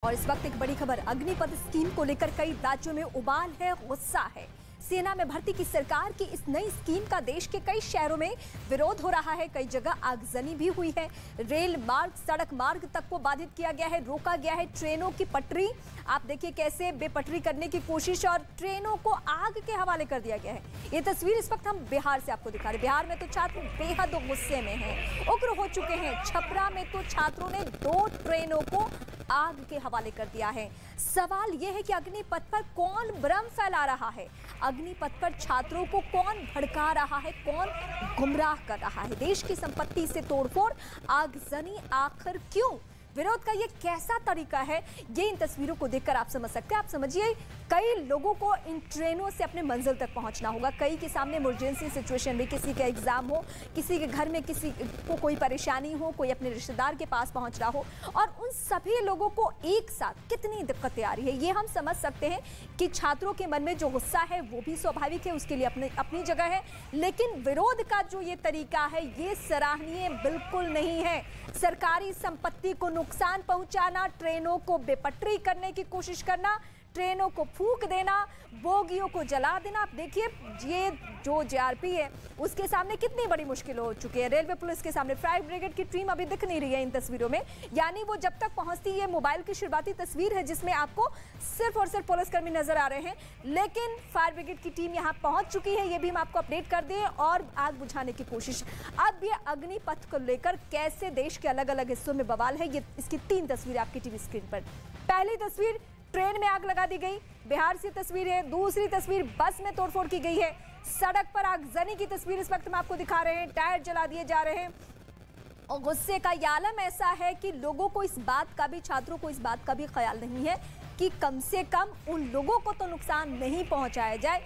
और इस वक्त एक बड़ी खबर, अग्निपथ स्कीम को लेकर कई राज्यों में उबाल है, गुस्सा है। सेना में भर्ती की सरकार की इस नई स्कीम का देश के कई शहरों में विरोध हो रहा है। कई जगह आगजनी भी हुई है। रेल मार्ग, सड़क मार्ग तक को बाधित किया गया है, रोका गया है। ट्रेनों की पटरी आप देखिए कैसे बेपटरी करने की कोशिश और ट्रेनों को आग के हवाले कर दिया गया है। ये तस्वीर इस वक्त हम बिहार से आपको दिखा रहे हैं। बिहार में तो छात्र बेहद गुस्से में हैं, उग्र हो चुके हैं। छपरा में तो छात्रों ने 2 ट्रेनों को आग के हवाले कर दिया है। सवाल यह है कि अग्निपथ पर कौन भ्रम फैला रहा है, अग्निपथ पर छात्रों को कौन भड़का रहा है, कौन गुमराह कर रहा है। देश की संपत्ति से तोड़फोड़, आगजनी, आखिर क्यों? विरोध का ये कैसा तरीका है, ये इन तस्वीरों को देखकर आप समझ सकते हैं। आप समझिए, कई लोगों को इन ट्रेनों से अपने मंजिल तक पहुंचना होगा। कई के सामने इमरजेंसी सिचुएशन में, किसी का एग्जाम हो, किसी के घर में किसी को कोई परेशानी हो, कोई अपने रिश्तेदार के पास पहुंच रहा हो, और उन सभी लोगों को एक साथ कितनी दिक्कतें आ रही है, ये हम समझ सकते हैं कि छात्रों के मन में जो गुस्सा है वो भी स्वाभाविक है, उसके लिए अपनी जगह है। लेकिन विरोध का जो ये तरीका है, ये सराहनीय बिल्कुल नहीं है। सरकारी संपत्ति को नुकसान पहुंचाना, ट्रेनों को बेपटरी करने की कोशिश करना, ट्रेनों को फूंक देना, बोगियों को जला देना। आप देखिए, ये जो जेआरपी है उसके सामने कितनी बड़ी मुश्किल हो चुकी है। रेलवे पुलिस के सामने फायर ब्रिगेड की टीम अभी दिख नहीं रही है इन तस्वीरों में, यानी वो जब तक पहुंचती है। मोबाइल की शुरुआती तस्वीर है जिसमें आपको सिर्फ और सिर्फ पुलिसकर्मी नजर आ रहे हैं, लेकिन फायर ब्रिगेड की टीम यहाँ पहुंच चुकी है। ये भी हम आपको अपडेट कर दें, और आग बुझाने की कोशिश। अब ये अग्निपथ को लेकर कैसे देश के अलग अलग हिस्सों में बवाल है, ये इसकी 3 तस्वीरें आपकी टीवी स्क्रीन पर। पहली तस्वीर, ट्रेन में आग लगा दी गई। बिहार से तस्वीर है। दूसरी तस्वीर, बस में तोड़फोड़ की गई है। सड़क पर आगजनी की तस्वीर इस वक्त हम आपको दिखा रहे हैं। टायर जला दिए जा रहे हैं। और गुस्से का ये आलम ऐसा है कि लोगों को इस बात का भी, छात्रों को इस बात का भी ख्याल नहीं है कि कम से कम उन लोगों को तो नुकसान नहीं पहुंचाया जाए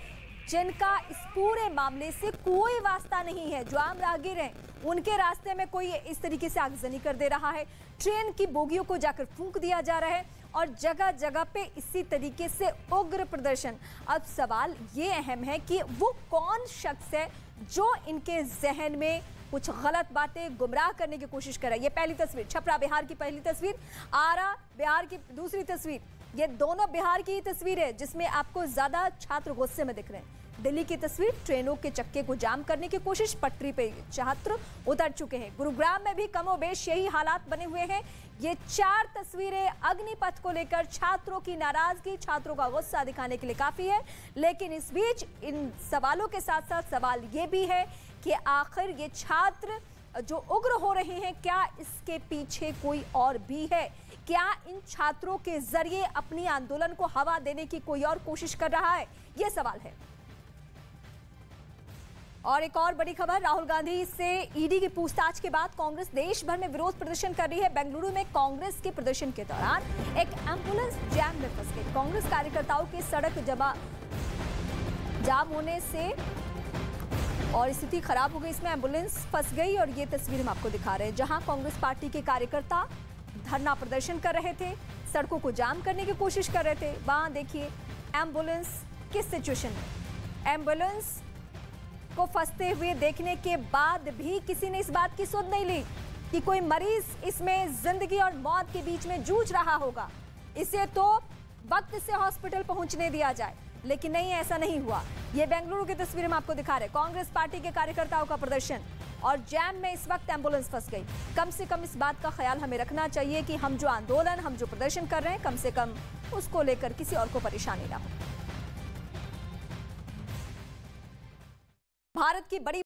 जिनका इस पूरे मामले से कोई वास्ता नहीं है। जो आम राहगीर हैं, उनके रास्ते में कोई इस तरीके से आगजनी कर दे रहा है। ट्रेन की बोगियों को जाकर फूंक दिया जा रहा है, और जगह जगह पे इसी तरीके से उग्र प्रदर्शन। अब सवाल ये अहम है कि वो कौन शख्स है जो इनके जहन में कुछ गलत बातें, गुमराह करने की कोशिश कर रहा है। ये पहली तस्वीर, छपरा बिहार की पहली तस्वीर, आरा बिहार की दूसरी तस्वीर। ये दोनों बिहार की तस्वीर है जिसमें आपको ज्यादा छात्र गुस्से में दिख रहे हैं। दिल्ली की तस्वीर, ट्रेनों के चक्के को जाम करने की कोशिश, पटरी पे छात्र उतर चुके हैं। गुरुग्राम में भी कमोबेश यही हालात बने हुए हैं। ये 4 तस्वीरें अग्निपथ को लेकर छात्रों की नाराजगी, छात्रों का गुस्सा दिखाने के लिए काफी है। लेकिन इस बीच इन सवालों के साथ साथ सवाल ये भी है कि आखिर ये छात्र जो उग्र हो रहे हैं, क्या इसके पीछे कोई और भी है? क्या इन छात्रों के जरिए अपनी आंदोलन को हवा देने की कोई और कोशिश कर रहा है? ये सवाल है। और एक और बड़ी खबर, राहुल गांधी से ईडी की पूछताछ के बाद कांग्रेस देश भर में विरोध प्रदर्शन कर रही है। बेंगलुरु में कांग्रेस के प्रदर्शन के दौरान एक एम्बुलेंस जैम में फंस गई। कांग्रेस कार्यकर्ताओं के सड़क जाम होने से और स्थिति खराब हो गई, इसमें एम्बुलेंस फंस गई। और ये तस्वीर हम आपको दिखा रहे हैं, जहां कांग्रेस पार्टी के कार्यकर्ता धरना प्रदर्शन कर रहे थे, सड़कों को जाम करने की कोशिश कर रहे थे। वहां देखिए एम्बुलेंस किस सिचुएशन में, एम्बुलेंस को फंसते हुए देखने के बाद भी किसी ने इस बात की सुध नहीं ली कि कोई मरीज इसमें जिंदगी और मौत के बीच में जूझ रहा होगा, इसे तो वक्त से हॉस्पिटल पहुंचने दिया जाए। लेकिन नहीं, ऐसा नहीं हुआ। ये बेंगलुरु की तस्वीर हम आपको दिखा रहे हैं, कांग्रेस पार्टी के कार्यकर्ताओं का प्रदर्शन, और जैम में इस वक्त एम्बुलेंस फंस गई। कम से कम इस बात का ख्याल हमें रखना चाहिए कि हम जो आंदोलन, हम जो प्रदर्शन कर रहे हैं, कम से कम उसको लेकर किसी और को परेशानी ना हो। भारत की बड़ी